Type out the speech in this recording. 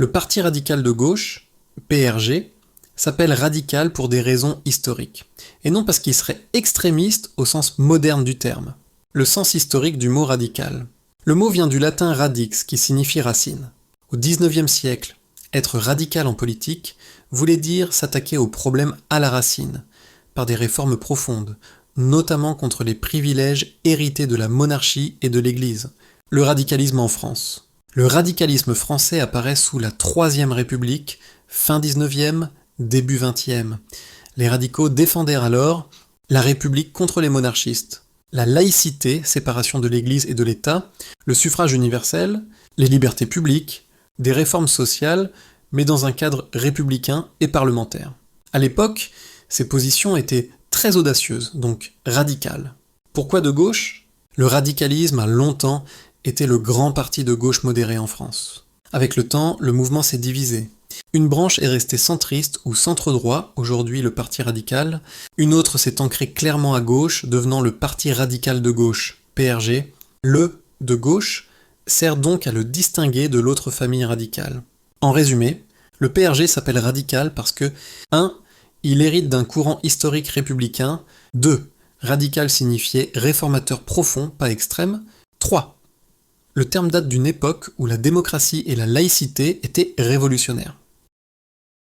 Le Parti radical de gauche, PRG, s'appelle radical pour des raisons historiques, et non parce qu'il serait extrémiste au sens moderne du terme. Le sens historique du mot radical. Le mot vient du latin radix, qui signifie racine. Au XIXe siècle, être radical en politique voulait dire s'attaquer aux problèmes à la racine, par des réformes profondes, notamment contre les privilèges hérités de la monarchie et de l'Église. Le radicalisme en France. Le radicalisme français apparaît sous la Troisième République, fin XIXe, début XXe. Les radicaux défendèrent alors la République contre les monarchistes, la laïcité, séparation de l'Église et de l'État, le suffrage universel, les libertés publiques, des réformes sociales, mais dans un cadre républicain et parlementaire. À l'époque, ces positions étaient très audacieuses, donc radicales. Pourquoi de gauche ? Le radicalisme a longtemps été le grand parti de gauche modéré en France. Avec le temps, le mouvement s'est divisé. Une branche est restée centriste ou centre-droit, aujourd'hui le Parti radical, une autre s'est ancrée clairement à gauche, devenant le Parti radical de gauche, PRG. Le de gauche sert donc à le distinguer de l'autre famille radicale. En résumé, le PRG s'appelle radical parce que 1. Il hérite d'un courant historique républicain. 2. Radical signifiait réformateur profond, pas extrême. 3. Le terme date d'une époque où la démocratie et la laïcité étaient révolutionnaires.